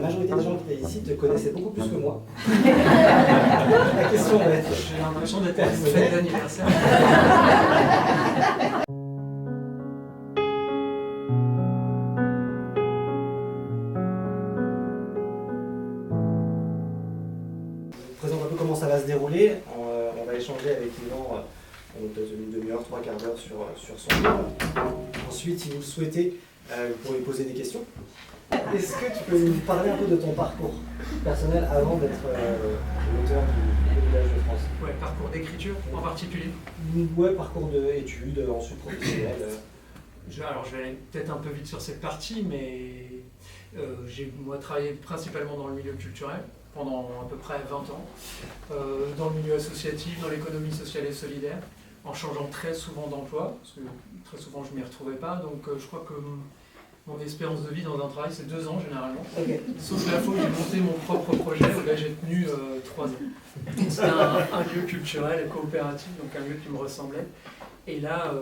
majorité des gens qui étaient ici te connaissaient beaucoup plus que moi. La question va être... J'ai l'impression d'être à une fête d'anniversaire. Je présente un peu comment ça va se dérouler. On va échanger avec Yvan peut-être une demi-heure, 3/4 d'heure sur son livre. Ensuite, si vous le souhaitez, vous pourrez poser des questions. Est-ce que tu peux nous parler un peu de ton parcours personnel avant d'être l'auteur du Village de France? Ouais, parcours d'écriture en particulier. Ouais, parcours d'études, ensuite professionnel. Alors je vais aller peut-être un peu vite sur cette partie, mais j'ai moi travaillé principalement dans le milieu culturel pendant à peu près 20 ans, dans le milieu associatif, dans l'économie sociale et solidaire, en changeant très souvent d'emploi, parce que très souvent je ne m'y retrouvais pas, donc je crois que mon espérance de vie dans un travail c'est 2 ans généralement. Okay. Sauf la fois où j'ai monté mon propre projet, où là j'ai tenu 3 ans. C'était un lieu culturel, coopératif, donc un lieu qui me ressemblait. Et là,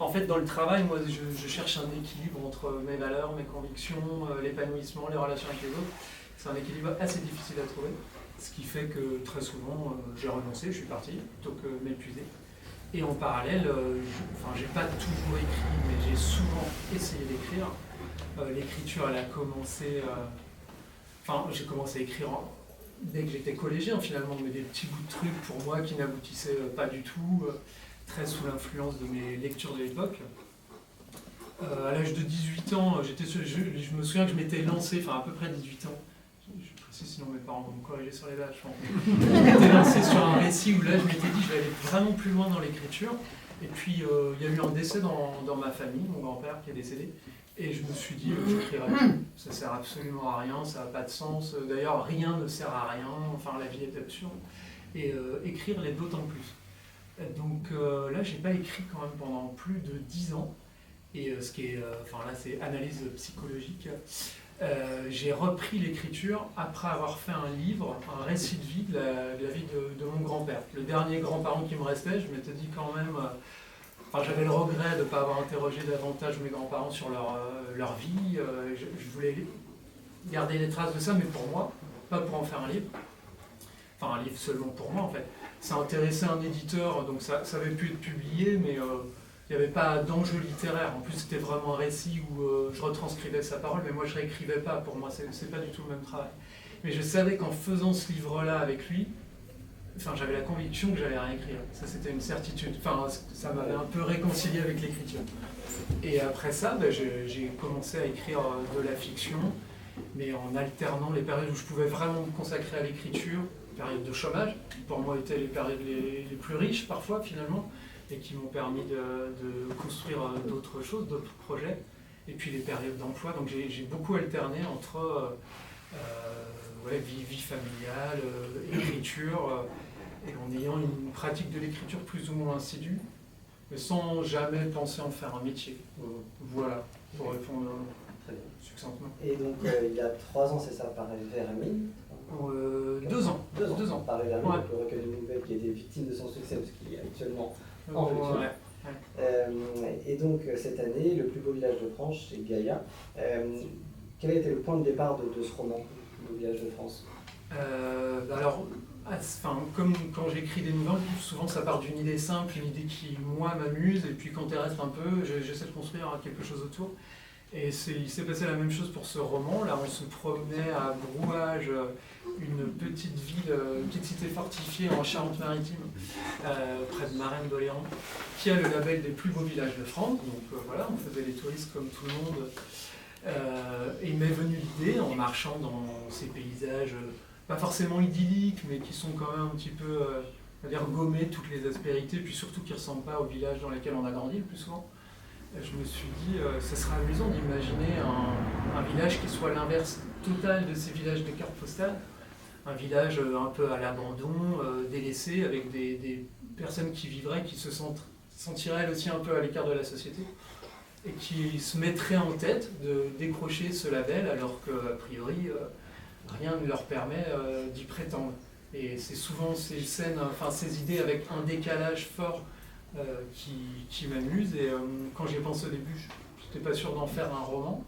en fait dans le travail, moi je cherche un équilibre entre mes valeurs, mes convictions, l'épanouissement, les relations avec les autres. C'est un équilibre assez difficile à trouver, ce qui fait que très souvent j'ai renoncé, je suis parti, plutôt que m'épuiser. Et en parallèle, j'ai pas toujours écrit, mais j'ai souvent essayé d'écrire. L'écriture, elle a commencé... j'ai commencé à écrire dès que j'étais collégien finalement, mais des petits bouts de trucs pour moi qui n'aboutissaient pas du tout, très sous l'influence de mes lectures de l'époque. À l'âge de 18 ans, je me souviens que je m'étais lancé, à peu près 18 ans, je précise sinon mes parents vont me corriger sur les dates, je m'étais lancé sur un récit où là je m'étais dit je vais aller vraiment plus loin dans l'écriture. Et puis il y a eu un décès dans ma famille, mon grand-père qui est décédé, et je me suis dit j'écrirai plus, ça sert absolument à rien, ça n'a pas de sens, d'ailleurs rien ne sert à rien, la vie est absurde, et écrire l'est d'autant plus. Donc là j'ai pas écrit quand même pendant plus de 10 ans, et ce qui est, là c'est analyse psychologique. J'ai repris l'écriture après avoir fait un livre, un récit de vie de la vie de mon grand-père. Le dernier grand-parent qui me restait, je m'étais dit quand même... j'avais le regret de ne pas avoir interrogé davantage mes grands-parents sur leur vie. Je voulais garder les traces de ça, mais pour moi, pas pour en faire un livre. Un livre seulement pour moi en fait. Ça intéressait un éditeur, donc ça avait pu être publié, mais... il n'y avait pas d'enjeu littéraire, en plus c'était vraiment un récit où je retranscrivais sa parole, mais moi je ne réécrivais pas, pour moi c'est pas du tout le même travail. Mais je savais qu'en faisant ce livre-là avec lui, j'avais la conviction que j'allais rien écrire, ça c'était une certitude, ça m'avait un peu réconcilié avec l'écriture. Et après ça, j'ai commencé à écrire de la fiction, mais en alternant les périodes où je pouvais vraiment me consacrer à l'écriture, les périodes de chômage, qui pour moi étaient les périodes les plus riches parfois finalement, et qui m'ont permis de construire d'autres choses, d'autres projets, et puis les périodes d'emploi. Donc j'ai beaucoup alterné entre vie familiale, écriture, et en ayant une pratique de l'écriture plus ou moins assidue, mais sans jamais penser en faire un métier. Voilà, pour répondre succinctement. Et donc il y a 3 ans, c'est ça, par VRMI 2 ans. 2 ans. Par VRMI, Ouais. le recueil de nouvelles qui a été victime de son succès, parce qu'il est actuellement en fiction. Ouais. Et donc cette année, le plus beau village de France, c'est Gaïa. Quel a été le point de départ de ce roman, Le beau village de France? Comme quand j'écris des nouvelles, souvent ça part d'une idée simple, une idée qui, moi, m'amuse, et puis quand elle reste un peu, j'essaie de construire quelque chose autour. Et il s'est passé la même chose pour ce roman. Là, on se promenait à Brouage, une petite ville, une petite cité fortifiée en Charente-Maritime, près de Marennes-d'Oléron, qui a le label des plus beaux villages de France. Donc voilà, on faisait les touristes comme tout le monde. Et il m'est venu l'idée, en marchant dans ces paysages, pas forcément idylliques, mais qui sont quand même un petit peu, on va dire, gommés toutes les aspérités, puis surtout qui ne ressemblent pas aux villages dans lesquels on a grandi le plus souvent. Je me suis dit, ce serait amusant d'imaginer un village qui soit l'inverse total de ces villages de cartes postales. Un village un peu à l'abandon, délaissé, avec des personnes qui vivraient, qui se sentiraient elles aussi un peu à l'écart de la société, et qui se mettraient en tête de décrocher ce label, alors qu'a priori, rien ne leur permet d'y prétendre. Et c'est souvent ces scènes, ces idées avec un décalage fort qui m'amuse. Et quand j'y ai pensé au début, je n'étais pas sûr d'en faire un roman.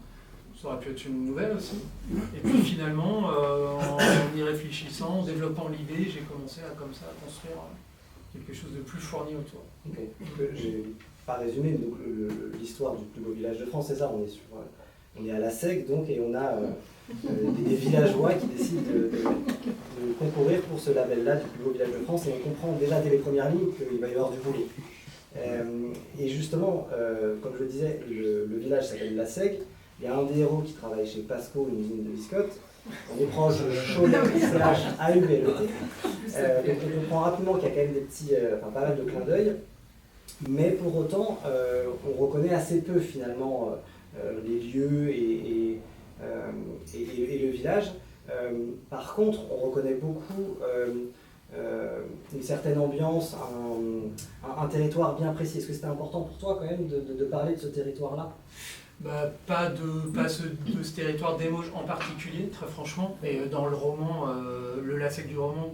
Ça aurait pu être une nouvelle aussi. Et puis finalement, en y réfléchissant, en développant l'idée, j'ai commencé à comme ça à construire quelque chose de plus fourni autour. Ok. J'ai pas résumé donc, l'histoire du plus beau village de France, c'est ça, on est à la SEG donc, et on a des villageois qui décident de concourir pour ce label-là du plus beau village de France, et on comprend déjà dès les premières lignes qu'il va y avoir du boulot. Et justement, comme je le disais, le village s'appelle la SEG. Il y a un des héros qui travaille chez Pasco, une usine de biscottes. On est proche de Cholet/AUBLET. Donc on comprend rapidement qu'il y a quand même des petits, pas mal de clins d'œil. Mais pour autant, on reconnaît assez peu finalement les lieux et le village. Par contre, on reconnaît beaucoup une certaine ambiance, un territoire bien précis. Est-ce que c'était important pour toi quand même de parler de ce territoire-là ? Pas de ce territoire des Mauges en particulier, très franchement. Et dans le roman, le LASEG du roman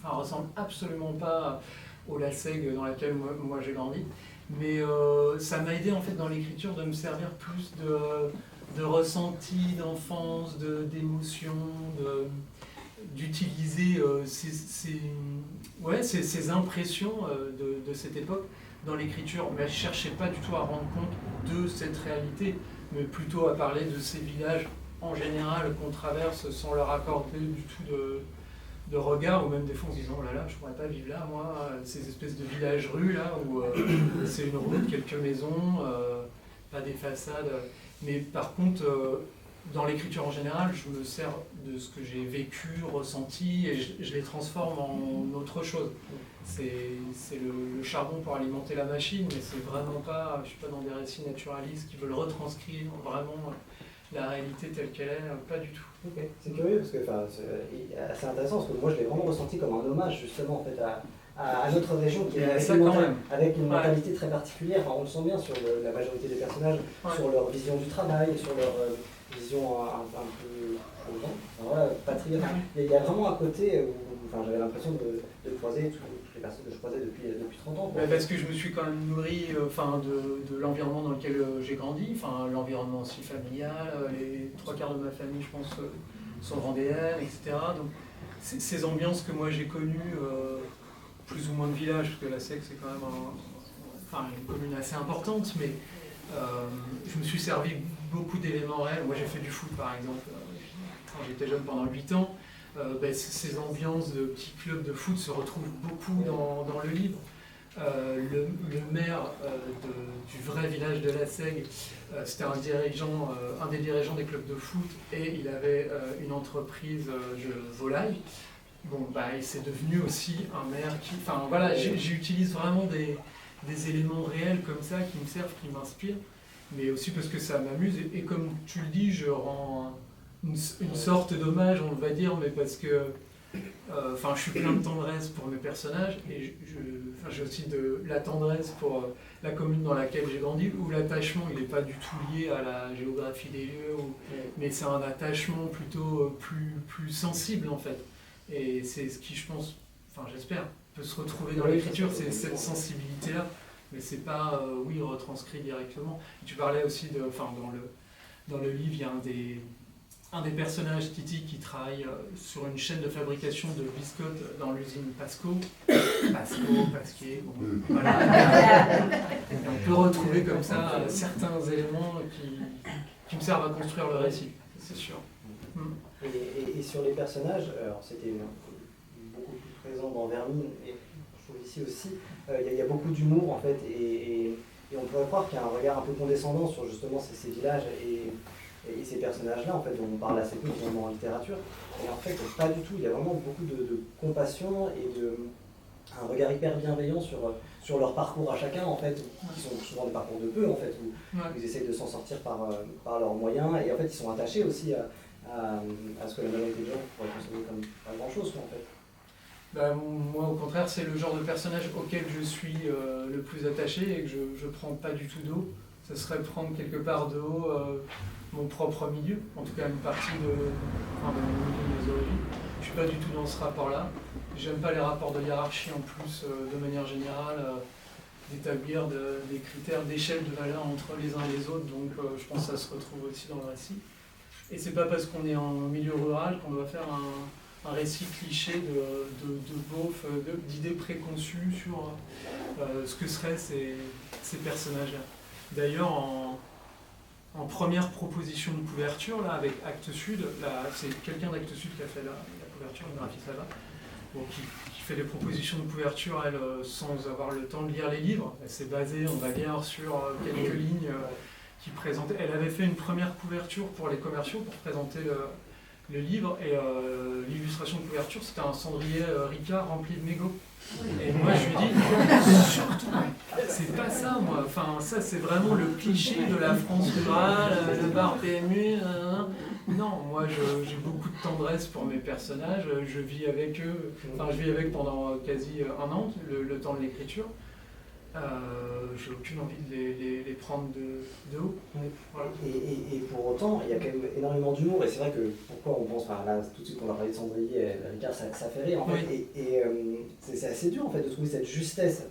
ressemble absolument pas au LASEG dans lequel moi j'ai grandi. Mais ça m'a aidé en fait dans l'écriture de me servir plus de ressenti, d'enfance, d'émotion, d'utiliser ces impressions de cette époque dans l'écriture, mais je ne cherchais pas du tout à rendre compte de cette réalité, mais plutôt à parler de ces villages en général qu'on traverse sans leur accorder du tout de regard, ou même des fois en se disant « oh là là, je ne pourrais pas vivre là, moi », ces espèces de villages-rues là, où c'est une route, quelques maisons, pas des façades. Mais par contre, dans l'écriture en général, je me sers de ce que j'ai vécu, ressenti, et je les transforme en autre chose. C'est le charbon pour alimenter la machine, mais c'est vraiment pas, je ne suis pas dans des récits naturalistes qui veulent retranscrire vraiment la réalité telle qu'elle est, pas du tout. Okay. C'est curieux parce que c'est assez intéressant parce que moi je l'ai vraiment ressenti comme un hommage justement en fait à notre région qui est avec une mentalité très particulière. On le sent bien sur la majorité des personnages, sur leur vision du travail, sur leur vision un peu patriote. Il y a vraiment un côté où j'avais l'impression de croiser toutes les personnes que je croisais depuis 30 ans. Parce que je me suis quand même nourri de l'environnement dans lequel j'ai grandi, l'environnement aussi familial, les 3/4 de ma famille, je pense, sont vendéennes, etc. Donc ces ambiances que moi j'ai connues, plus ou moins de village, parce que la SEG c'est quand même une commune assez importante, mais je me suis servi beaucoup d'éléments réels. Moi j'ai fait du foot par exemple, quand j'étais jeune pendant 8 ans. Ces ambiances de petits clubs de foot se retrouvent beaucoup dans le livre. Le maire du vrai village de la SEG, c'était un des dirigeants des clubs de foot, et il avait une entreprise de volailles. Et c'est devenu aussi un maire qui... j'utilise vraiment des éléments réels comme ça qui me servent, qui m'inspirent, mais aussi parce que ça m'amuse, et comme tu le dis, je rends une sorte d'hommage, on va dire, mais parce que je suis plein de tendresse pour mes personnages, et j'ai aussi de la tendresse pour la commune dans laquelle j'ai grandi, où l'attachement il n'est pas du tout lié à la géographie des lieux, mais c'est un attachement plutôt plus sensible en fait. Et c'est ce qui, je pense, j'espère, peut se retrouver dans l'écriture, c'est cette sensibilité-là, mais c'est pas, retranscrit directement. Et tu parlais aussi dans le livre, il y a un des personnages, Titi, qui travaille sur une chaîne de fabrication de biscottes dans l'usine Pasco, Pasquier, voilà. Et on peut retrouver comme ça certains éléments qui me servent à construire le récit, c'est sûr. Et sur les personnages, c'était beaucoup plus présent dans Vermine, et je trouve ici aussi, il y a beaucoup d'humour en fait, et on pourrait croire qu'il y a un regard un peu condescendant sur justement ces villages et ces personnages-là, en fait, dont on parle assez peu finalement en littérature. Et en fait, pas du tout, il y a vraiment beaucoup de compassion et un regard hyper bienveillant sur leur parcours à chacun, en fait, qui sont souvent des parcours de peu, en fait, où ils essayent de s'en sortir par leurs moyens, et en fait, ils sont attachés aussi à ce que la majorité des gens pourraient consommer comme pas grand-chose, en fait. Moi, au contraire, c'est le genre de personnage auquel je suis le plus attaché et que je ne prends pas du tout de haut. Ce serait prendre quelque part de haut mon propre milieu, en tout cas une partie de mon milieu, de mes origines. Je ne suis pas du tout dans ce rapport-là. J'aime pas les rapports de hiérarchie en plus, de manière générale, d'établir des critères d'échelle de valeur entre les uns et les autres, donc je pense que ça se retrouve aussi dans le récit. Et c'est pas parce qu'on est en milieu rural qu'on doit faire un récit cliché de beauf, d'idées préconçues sur ce que seraient ces personnages-là. D'ailleurs, en première proposition de couverture, là, avec Actes Sud, c'est quelqu'un d'Actes Sud qui a fait la couverture, une graphiste là-bas, bon, qui fait des propositions de couverture, elle, sans avoir le temps de lire les livres. Elle s'est basée, on va dire, sur quelques lignes qui présentaient. Elle avait fait une première couverture pour les commerciaux, pour présenter le livre, et l'illustration de couverture, c'était un cendrier Ricard rempli de mégots. Et moi, je lui ai dit, surtout, c'est pas ça, moi. Enfin, ça, c'est vraiment le cliché de la France rurale, le bar PMU. Non, moi, j'ai beaucoup de tendresse pour mes personnages. Je vis avec eux. Enfin, je vis avec pendant quasi un an, le temps de l'écriture. J'ai aucune envie de les prendre de haut. Oui. Voilà. Et pour autant, il y a quand même énormément d'humour, et c'est vrai que pourquoi on pense, enfin là tout de suite qu'on a parlé de Cendrier, Ricard, ça fait rire en fait, Oui. et c'est assez dur en fait de trouver cette justesse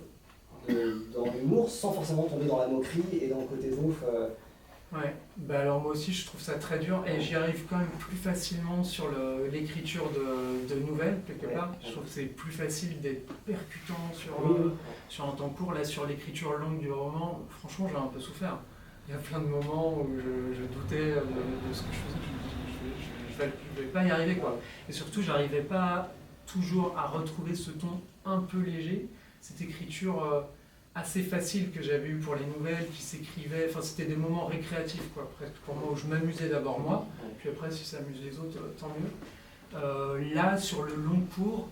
dans l'humour sans forcément tomber dans la moquerie et dans le côté beauf. Ouais, bah alors moi aussi je trouve ça très dur et j'y arrive quand même plus facilement sur l'écriture de nouvelles quelque part. Je trouve que c'est plus facile d'être percutant sur un temps court. Là sur l'écriture longue du roman, franchement j'ai un peu souffert. Il y a plein de moments où je doutais de ce que je faisais, je vais pas y arriver quoi. Et surtout j'arrivais pas toujours à retrouver ce ton un peu léger, cette écriture assez facile que j'avais eu pour les nouvelles, qui s'écrivaient, enfin c'était des moments récréatifs quoi, presque pour moi, où je m'amusais d'abord moi, puis après si ça amuse les autres, tant mieux. Là sur le long cours,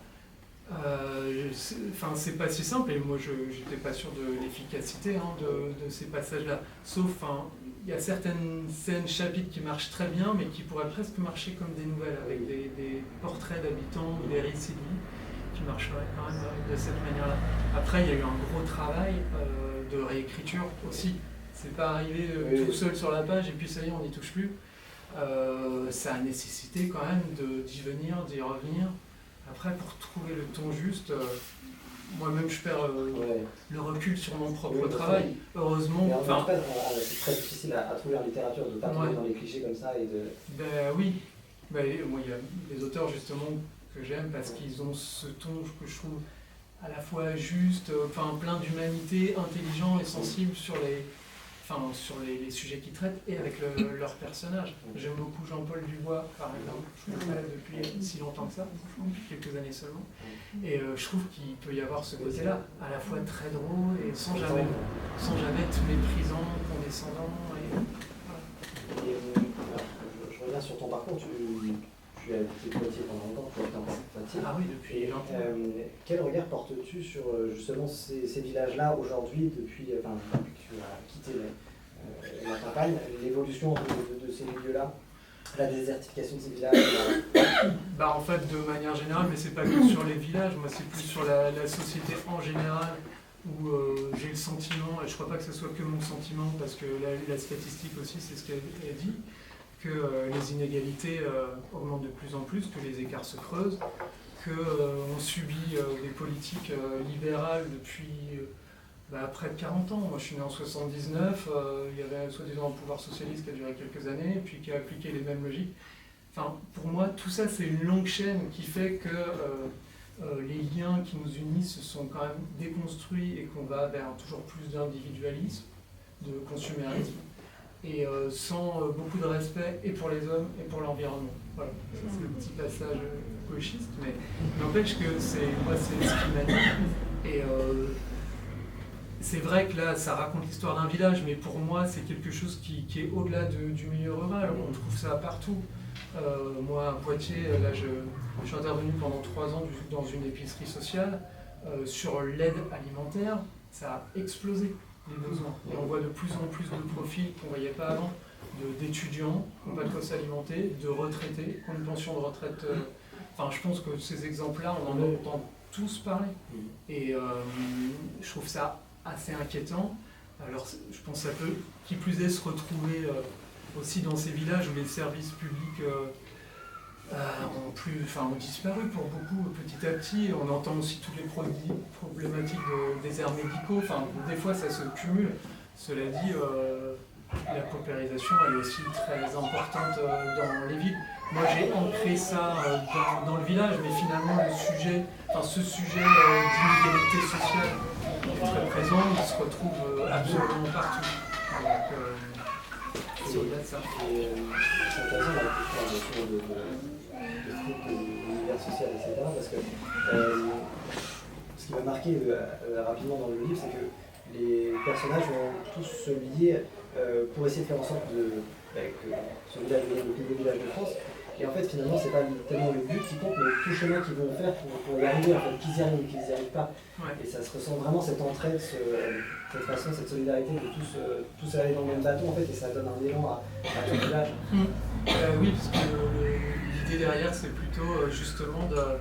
c'est pas si simple, et moi j'étais pas sûr de l'efficacité de ces passages-là, sauf il y a certaines scènes, chapitres qui marchent très bien, mais qui pourraient presque marcher comme des nouvelles, avec des portraits d'habitants ou des récits de vie, qui marcherait quand même de cette manière-là. Après, il y a eu un gros travail de réécriture aussi. C'est pas arrivé tout seul sur la page et puis ça y est, on n'y touche plus. Ça a nécessité quand même d'y venir, d'y revenir. Après, pour trouver le ton juste, moi-même je perds le recul sur mon propre travail. Heureusement. Mais en fait, c'est très difficile à trouver en littérature de ne pas tomber dans les clichés comme ça. Ben oui. Ben, moi, il y a des auteurs justement que j'aime parce qu'ils ont ce ton que je trouve à la fois juste, plein d'humanité, intelligent et sensible sur les sujets qu'ils traitent et avec leurs personnages. J'aime beaucoup Jean-Paul Dubois par exemple, je ne suis pas là depuis si longtemps que ça, depuis quelques années seulement, et je trouve qu'il peut y avoir ce côté-là, à la fois très drôle et sans jamais être méprisant, condescendant. Je reviens sur ton parcours, tu as habité Poitiers pendant longtemps, tu as été en Poitiers. Ah oui, depuis longtemps. Quel regard portes-tu sur justement ces villages-là aujourd'hui, depuis que tu as quitté la campagne, l'évolution de ces milieux-là, la désertification de ces villages En fait, de manière générale, mais c'est pas que sur les villages, moi c'est plus sur la société en général, où j'ai le sentiment, et je crois pas que ce soit que mon sentiment, parce que la statistique aussi c'est ce qu'elle dit, que les inégalités augmentent de plus en plus, que les écarts se creusent, qu'on subit des politiques libérales depuis près de 40 ans. Moi je suis né en 79, il y avait soi-disant un pouvoir socialiste qui a duré quelques années, puis qui a appliqué les mêmes logiques. Pour moi, tout ça c'est une longue chaîne qui fait que les liens qui nous unissent se sont quand même déconstruits et qu'on va vers toujours plus d'individualisme, de consumérisme, et sans beaucoup de respect et pour les hommes et pour l'environnement. Voilà, ça, c'est le petit passage gauchiste, mais n'empêche que c'est ce qui m'anime. Et c'est vrai que là, ça raconte l'histoire d'un village, mais pour moi, c'est quelque chose qui est au-delà du milieu rural. On trouve ça partout. Moi, à Poitiers, là, je suis intervenu pendant 3 ans dans une épicerie sociale sur l'aide alimentaire. Ça a explosé les besoins. Et on voit de plus en plus de profils qu'on ne voyait pas avant, d'étudiants qui n'ont pas de quoi s'alimenter, de retraités qui ont une pension de retraite. Je pense que ces exemples-là, on en entend tous parler. Et je trouve ça assez inquiétant. Alors, je pense que ça peut, qui plus est, se retrouver aussi dans ces villages où les services publics ont disparu pour beaucoup petit à petit. On entend aussi toutes les problématiques des déserts médicaux. Des fois, ça se cumule. Cela dit, la paupérisation elle est aussi très importante dans les villes. Moi j'ai ancré ça dans le village, mais finalement ce sujet d'inégalité sociale est très présent, il se retrouve absolument partout. Donc c'est au-delà de ça. C'est intéressant la question de l'univers social, etc. Parce que ce qui m'a marqué rapidement dans le livre, c'est que les personnages vont tous se lier pour essayer de faire en sorte que ce village devienne le plus beau village de France. Et en fait, finalement, c'est pas tellement le but qui compte, mais tout le chemin qu'ils vont faire pour y arriver, en fait, qu'ils y arrivent, qu'ils n'y arrivent pas. Ouais. Et ça se ressent vraiment cette entraide, cette façon, cette solidarité de tous aller dans le même bateau, en fait, et ça donne un élan à tout le village. Oui, parce que l'idée derrière, c'est plutôt justement de...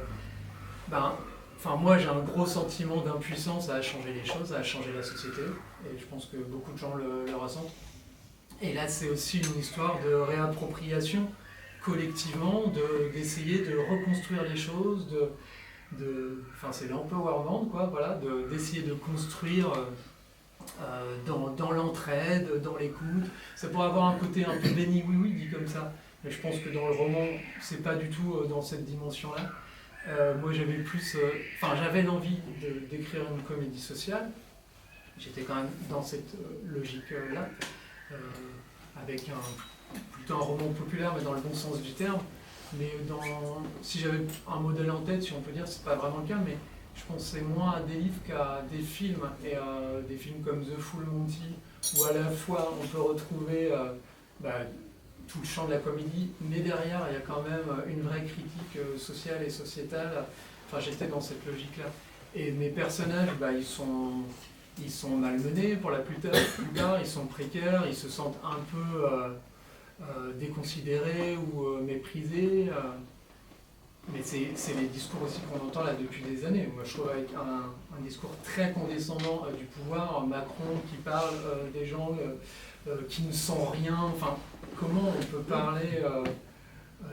moi, j'ai un gros sentiment d'impuissance à changer les choses, à changer la société, et je pense que beaucoup de gens le ressentent. Et là, c'est aussi une histoire de réappropriation collectivement, d'essayer de reconstruire les choses, c'est l'empowerment, quoi, voilà, d'essayer de construire dans l'entraide, dans l'écoute. Ça pourrait avoir un côté un peu béni oui dit comme ça, mais je pense que dans le roman, c'est pas du tout dans cette dimension-là. Moi, j'avais l'envie d'écrire une comédie sociale. J'étais quand même dans cette logique-là, avec plutôt un roman populaire, mais dans le bon sens du terme. Mais si j'avais un modèle en tête, si on peut dire, c'est pas vraiment le cas, mais je pensais moins à des livres qu'à des films, et des films comme The Full Monty, où à la fois on peut retrouver tout le champ de la comédie, mais derrière il y a quand même une vraie critique sociale et sociétale. Enfin, j'étais dans cette logique-là. Et mes personnages, ils sont malmenés pour la plupart, ils sont précaires, ils se sentent un peu déconsidérés ou méprisés. Mais c'est les discours aussi qu'on entend là depuis des années. Moi, je trouve avec un discours très condescendant du pouvoir, Macron qui parle des gens qui ne sont rien. Enfin, comment on peut parler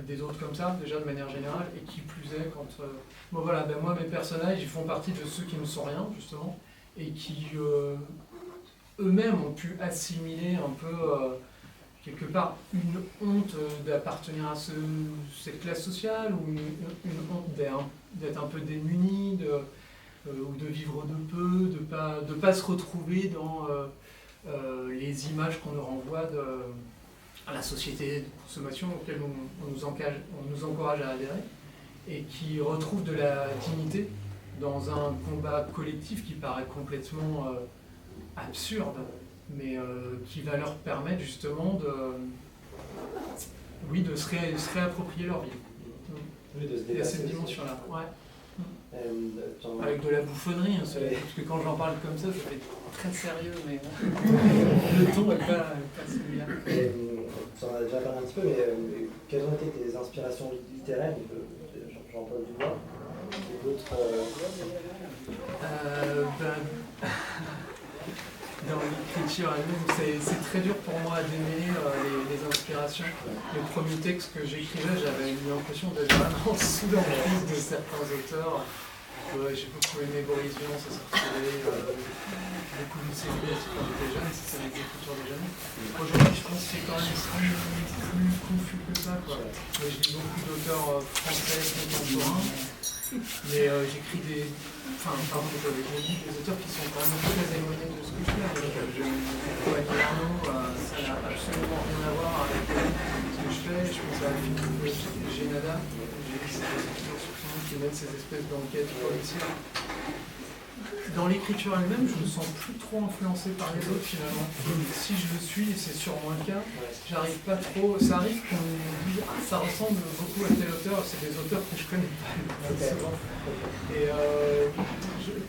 des autres comme ça, déjà de manière générale, et qui plus est quand... moi, mes personnages, ils font partie de ceux qui ne sont rien, justement, et qui eux-mêmes ont pu assimiler un peu... quelque part une honte d'appartenir à cette classe sociale, ou une honte d'être un peu démuni, ou de vivre de peu, de pas se retrouver dans les images qu'on nous renvoie à la société de consommation auquel on nous encourage à adhérer, et qui retrouvent de la dignité dans un combat collectif qui paraît complètement absurde, mais qui va leur permettre justement de se réapproprier leur vie. Oui, de se il y a cette dimension-là. Ouais. Avec de la bouffonnerie, parce que quand j'en parle comme ça fait très sérieux, mais le ton n'est pas celui-là. Tu en as déjà parlé un petit peu, mais quelles ont été tes inspirations littéraires, Jean-Paul Dubois, et d'autres dans l'écriture elle-même, c'est très dur pour moi à démêler les inspirations. Le premier texte que j'écrivais, j'avais eu l'impression d'être vraiment sous l'emprise de certains auteurs. J'ai beaucoup aimé Boris Vian, ça s'est retrouvé, beaucoup de Céline quand j'étais jeune, c'est les écritures des jeunes. Aujourd'hui, je pense que c'est quand même plus confus que ça, quoi. Mais je lis beaucoup d'auteurs français contemporains. Mais j'écris des auteurs qui sont quand même très éloignés de ce que je fais. Annie Ernaux, ça n'a absolument rien à voir avec ce que je fais. Je pense à Philippe Génada, j'ai lu ces écritures sur son nom qui mènent ces espèces d'enquêtes policières. Dans l'écriture elle-même, je me sens plus trop influencé par les autres finalement. Si je le suis, et c'est sûrement le cas, j'arrive pas trop. Ça arrive qu'on me dise ça ressemble beaucoup à tel auteur, c'est des auteurs que je connais pas souvent. Et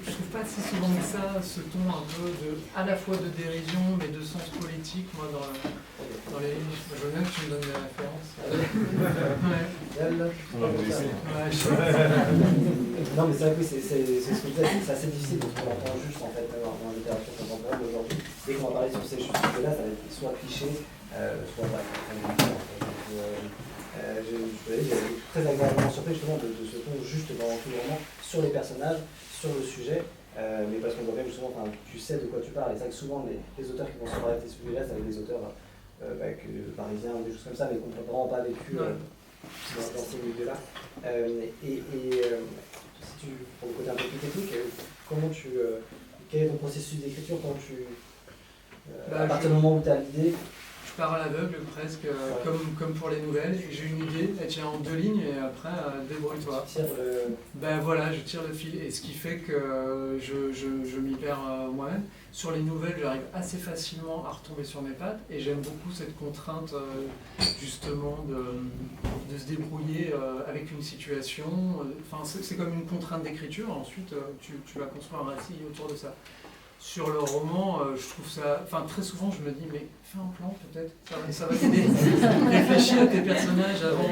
je trouve pas si souvent que ça, ce ton un peu à la fois de dérision mais de sens politique, moi dans les livres. Je veux bien que tu me donnes des références. Non mais c'est vrai que c'est ce que je disais, c'est assez difficile de trouver un temps juste en fait dans la littérature contemporaine d'aujourd'hui. Dès qu'on va parler sur ces sujets-là, ça va être soit cliché, soit pas. J'ai très agréablement surpris justement de ce ton juste dans tout le roman, sur les personnages, sur le sujet, mais parce qu'on voit même souvent, tu sais de quoi tu parles, et c'est vrai que souvent les auteurs qui vont se parler de ces sujets-là, c'est avec des auteurs parisiens, des choses comme ça, mais qu'on n'a vraiment pas vécu dans ces milieux-là. Si tu, pour le côté un peu plus technique, quel est ton processus d'écriture quand à partir du moment où tu as l'idée? Je pars à l'aveugle presque, comme pour les nouvelles. J'ai une idée, elle tient en 2 lignes et après débrouille-toi. Tu tires je tire le fil. Et ce qui fait que je m'y perds moi-même. Sur les nouvelles, j'arrive assez facilement à retomber sur mes pattes et j'aime beaucoup cette contrainte justement de se débrouiller avec une situation. C'est comme une contrainte d'écriture. Ensuite, tu vas construire un récit autour de ça. Sur le roman, je trouve ça... très souvent, je me dis, mais fais un plan peut-être, ça va t'aider. Réfléchis à tes personnages avant,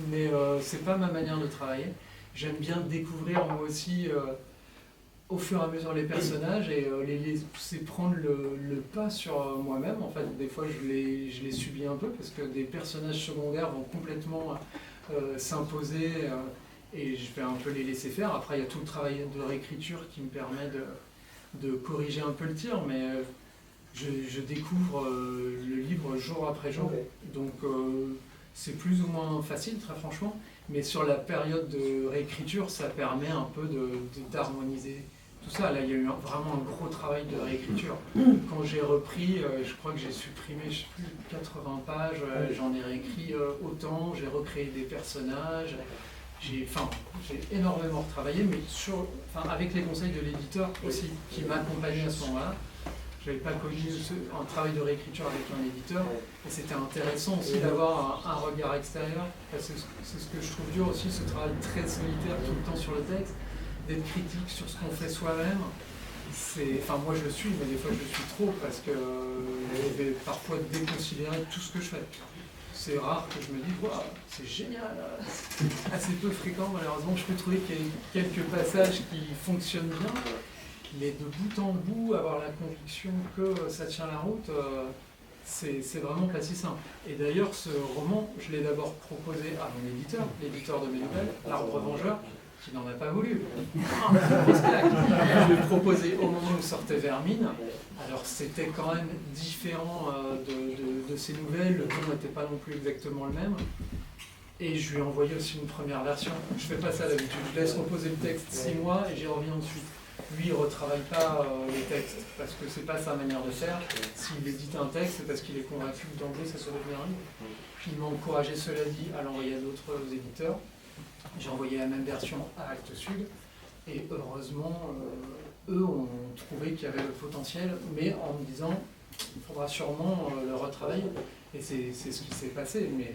mais c'est pas ma manière de travailler. J'aime bien découvrir moi aussi, au fur et à mesure, les personnages et c'est prendre le pas sur moi-même. En fait, des fois, je les subis un peu parce que des personnages secondaires vont complètement s'imposer et je vais un peu les laisser faire. Après, il y a tout le travail de réécriture qui me permet de corriger un peu le tir, mais je découvre le livre jour après jour, donc c'est plus ou moins facile, très franchement, mais sur la période de réécriture, ça permet un peu d'harmoniser tout ça. Là, il y a eu vraiment un gros travail de réécriture. Quand j'ai repris, je crois que j'ai supprimé, je sais plus, 80 pages, j'en ai réécrit autant, j'ai recréé des personnages. J'ai énormément retravaillé, mais avec les conseils de l'éditeur aussi, qui m'accompagnait à ce moment-là. Je n'avais pas connu un travail de réécriture avec un éditeur, et c'était intéressant aussi d'avoir un regard extérieur. C'est ce que je trouve dur aussi, ce travail très solitaire tout le temps sur le texte, d'être critique sur ce qu'on fait soi-même. Moi je le suis, mais des fois je le suis trop, parce que je vais parfois déconsidérer tout ce que je fais. C'est rare que je me dise, wow, c'est génial, c'est assez peu fréquent malheureusement. Je peux trouver qu'il y a quelques passages qui fonctionnent bien, mais de bout en bout, avoir la conviction que ça tient la route, c'est vraiment pas si simple. Et d'ailleurs, ce roman, je l'ai d'abord proposé à mon éditeur, l'éditeur de mes nouvelles, L'Arbre Vengeur, qui n'en a pas voulu. Je l'ai proposé au moment où sortait Vermine. Alors c'était quand même différent de ces nouvelles, le ton n'était pas non plus exactement le même. Et je lui ai envoyé aussi une première version. Je fais pas ça d'habitude, je laisse reposer le texte 6 mois et j'y reviens ensuite. Lui, il ne retravaille pas les textes, parce que c'est pas sa manière de faire. S'il édite un texte, c'est parce qu'il est convaincu que d'emblée ça soit devenir un livre. Il m'a encouragé, cela dit, à l'envoyer à d'autres éditeurs. J'ai envoyé la même version à Actes Sud, et heureusement, eux ont trouvé qu'il y avait le potentiel, mais en me disant il faudra sûrement le retravailler. Et c'est ce qui s'est passé, mais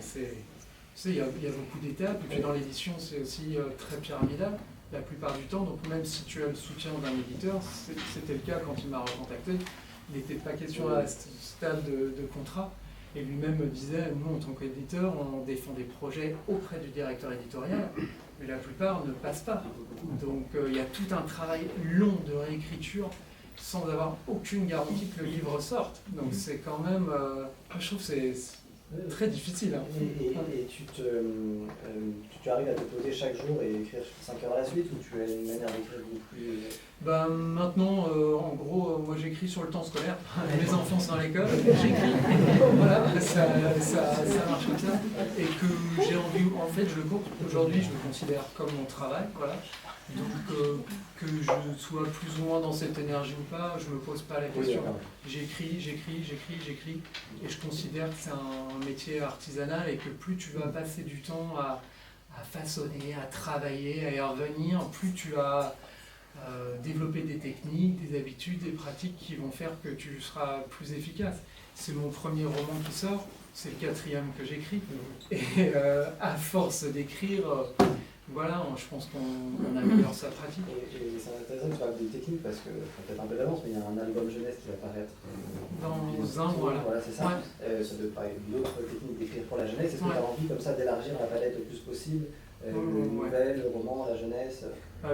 il y a beaucoup d'étapes, et puis dans l'édition c'est aussi très pyramidal la plupart du temps, donc même si tu as le soutien d'un éditeur, c'était le cas quand il m'a recontacté, il n'était pas question à ce stade de contrat, et lui-même me disait, nous en tant qu'éditeur, on défend des projets auprès du directeur éditorial, mais la plupart ne passent pas. Donc il y a tout un travail long de réécriture sans avoir aucune garantie que le livre sorte. Donc c'est quand même, je trouve que c'est très difficile. Hein. Et tu arrives à te poser chaque jour et écrire 5 heures à la suite, ou tu as une manière d'écrire beaucoup plus... Maintenant, en gros, moi j'écris sur le temps scolaire. Mes enfants sont à l'école, j'écris. Voilà, ça marche comme ça. Et que j'ai envie, en fait, aujourd'hui, je le considère comme mon travail. Voilà. Donc, que je sois plus ou moins dans cette énergie ou pas, je ne me pose pas la question. J'écris, et je considère que c'est un métier artisanal et que plus tu vas passer du temps à façonner, à travailler, à y revenir, plus tu vas développer des techniques, des habitudes, des pratiques qui vont faire que tu seras plus efficace. C'est mon premier roman qui sort, c'est le 4e que j'écris, et à force d'écrire, voilà, je pense qu'on améliore sa pratique. Et c'est intéressant que tu parles des techniques, parce que, peut-être un peu d'avance, mais il y a un album jeunesse qui va paraître dans un mois. Voilà, c'est ça. Ouais. Ça doit parler d'autres techniques d'écrire pour la jeunesse. Est-ce que tu as envie comme ça d'élargir la palette le plus possible, les nouvelles, le roman, la jeunesse?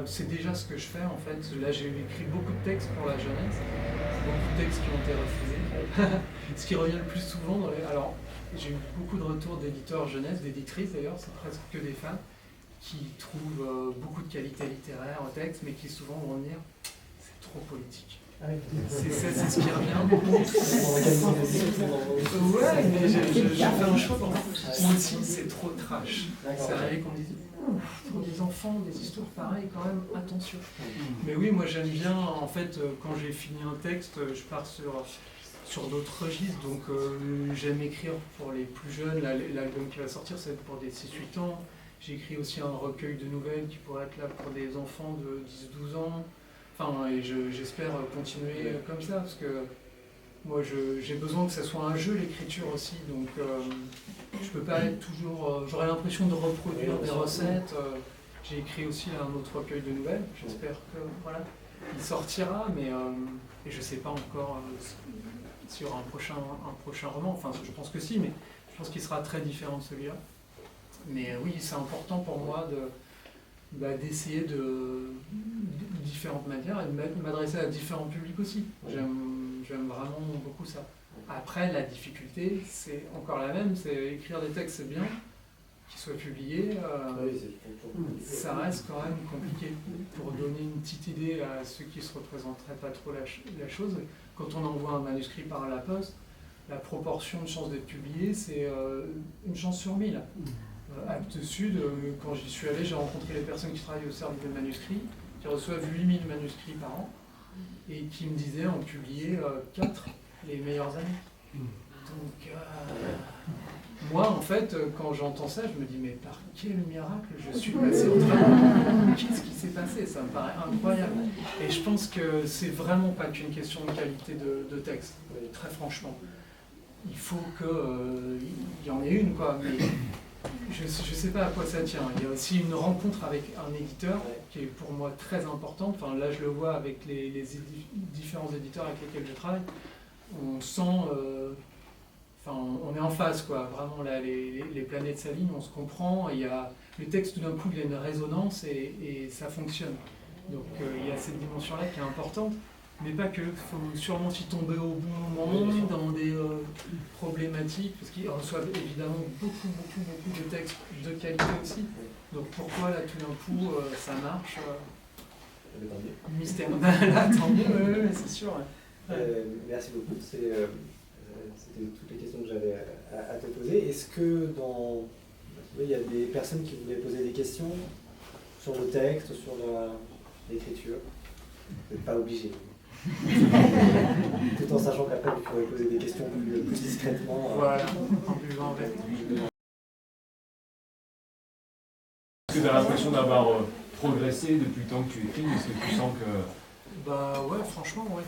C'est déjà ce que je fais en fait. Là j'ai écrit beaucoup de textes pour la jeunesse, beaucoup de textes qui ont été refusés. Ce qui revient le plus souvent dans les... Alors j'ai eu beaucoup de retours d'éditeurs jeunesse, d'éditrices d'ailleurs, c'est presque que des femmes, qui trouvent beaucoup de qualité littéraire au texte, mais qui souvent vont dire c'est trop politique. C'est ce qui revient beaucoup. Ouais, mais j'ai fait un choix. Moi aussi, c'est trop trash. C'est arrivé qu'on me dise, pour des enfants, des histoires pareilles, quand même, attention. Mais oui, moi j'aime bien, en fait, quand j'ai fini un texte, je pars sur d'autres registres. Donc j'aime écrire pour les plus jeunes. L'album qui va sortir, c'est pour des 6-8 ans. J'ai écrit aussi un recueil de nouvelles qui pourrait être là pour des enfants de 10-12 ans. Enfin, et j'espère continuer comme ça, parce que moi j'ai besoin que ça soit un jeu, l'écriture aussi, donc je peux pas être toujours... j'aurais l'impression de reproduire des recettes. J'ai écrit aussi là, un autre recueil de nouvelles, j'espère que voilà, il sortira, mais et je sais pas encore s'il y aura un prochain roman, enfin je pense que si, mais je pense qu'il sera très différent de celui-là. Mais oui, c'est important pour moi d'essayer de différentes manières et de m'adresser à différents publics aussi. J'aime vraiment beaucoup ça. Après, la difficulté, c'est encore la même, c'est écrire des textes, c'est bien, qu'ils soient publiés, ça reste quand même compliqué. Pour donner une petite idée à ceux qui ne se représenteraient pas trop la chose, quand on envoie un manuscrit par la poste, la proportion de chances d'être publié, c'est une chance sur 1000. Actes Sud, quand j'y suis allé, j'ai rencontré les personnes qui travaillent au service des manuscrits, qui reçoivent 8000 manuscrits par an, et qui me disaient en publier 4 les meilleures années. Donc, moi, en fait, quand j'entends ça, je me dis, mais par quel miracle je suis passé au travail? Qu'est-ce qui s'est passé? Ça me paraît incroyable. Et je pense que c'est vraiment pas qu'une question de qualité de texte, très franchement. Il faut qu'il y en ait une, quoi. Mais je ne sais pas à quoi ça tient. Il y a aussi une rencontre avec un éditeur qui est pour moi très importante. Enfin, là, je le vois avec les différents éditeurs avec lesquels je travaille. On sent... on est en phase, quoi. Vraiment, là, les planètes s'alignent, on se comprend. Il y a, le texte, tout d'un coup, il a une résonance et ça fonctionne. Donc, il y a cette dimension-là qui est importante. Mais pas que, il faut sûrement s'y tomber au bon moment, dans des problématiques, parce qu'ils reçoivent évidemment beaucoup de textes de qualité aussi. Donc pourquoi là tout d'un coup ça marche mystère. Là, tant mieux, c'est sûr. Merci beaucoup, c'était toutes les questions que j'avais à te poser. Est-ce que il y a des personnes qui voulaient poser des questions sur le texte, sur l'écriture? Vous n'êtes pas obligé. Tout en sachant qu'après vous pourrez poser des questions plus discrètement. Voilà, en buvant en verre. Est-ce que tu as l'impression d'avoir progressé depuis le temps que tu écris? Est-ce que tu sens que... Bah ouais, franchement, ouais.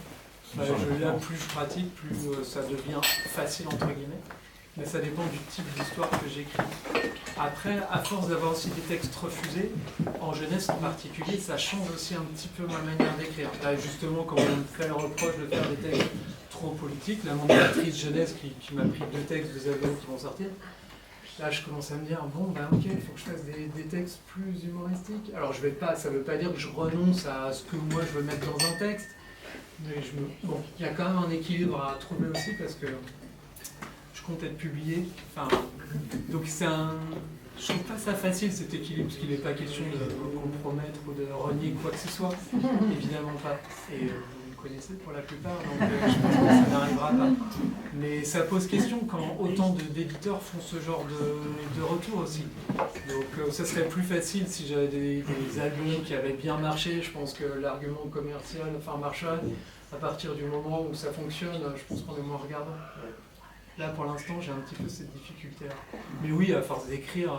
Plus je pratique, plus ça devient facile entre guillemets. Mais ça dépend du type d'histoire que j'écris. Après, à force d'avoir aussi des textes refusés, en jeunesse en particulier, ça change aussi un petit peu ma manière d'écrire. Là, justement, quand on me fait le reproche de faire des textes trop politiques, la modératrice jeunesse qui m'a pris 2 textes, 2 albums qui vont sortir, là, je commence à me dire, bon, ben ok, il faut que je fasse des textes plus humoristiques. Alors, ça ne veut pas dire que je renonce à ce que moi je veux mettre dans un texte, mais bon, il y a quand même un équilibre à trouver aussi parce que compte être publié. Donc je trouve pas ça facile cet équilibre, parce qu'il n'est pas question de compromettre ou de renier quoi que ce soit. Évidemment pas. Et vous me connaissez pour la plupart, donc je pense que ça n'arrivera pas. Mais ça pose question quand autant d'éditeurs font ce genre de retour aussi. Donc ça serait plus facile si j'avais des albums qui avaient bien marché. Je pense que l'argument commercial marcherait. À partir du moment où ça fonctionne, je pense qu'on est moins regardant. Là, pour l'instant, j'ai un petit peu cette difficulté-là. Mais oui, à force d'écrire,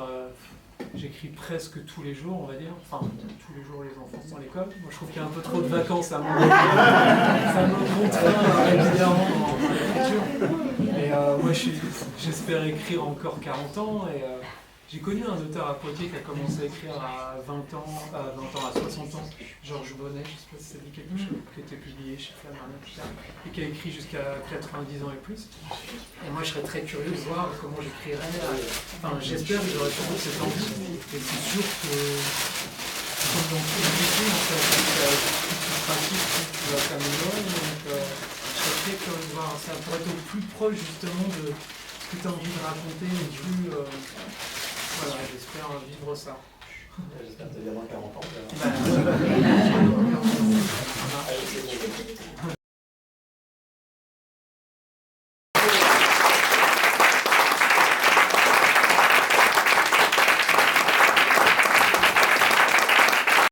j'écris presque tous les jours, on va dire. Enfin, tous les jours, les enfants sont à l'école. Moi, je trouve qu'il y a un peu trop de vacances à mon avis. Ça me contraint régulièrement dans l'écriture. Mais moi, j'espère écrire encore 40 ans. Et j'ai connu un auteur à Poitiers qui a commencé à écrire à 60 ans, Georges Bonnet, je ne sais pas si ça dit quelque chose, qui a été publié chez Flammarion, et qui a écrit jusqu'à 90 ans et plus. Et moi, je serais très curieux de voir comment j'écrirais. J'espère que j'aurai toujours cette envie. Et c'est sûr que, comme dans tous les métiers, en fait, plus tu pratiques, plus tu vas t'améliorer. Donc, je serais très curieux de voir ça pour être au plus proche, justement, de ce que tu as envie de raconter et plus. Voilà, j'espère vivre ça. J'espère que tu viendras 40 ans.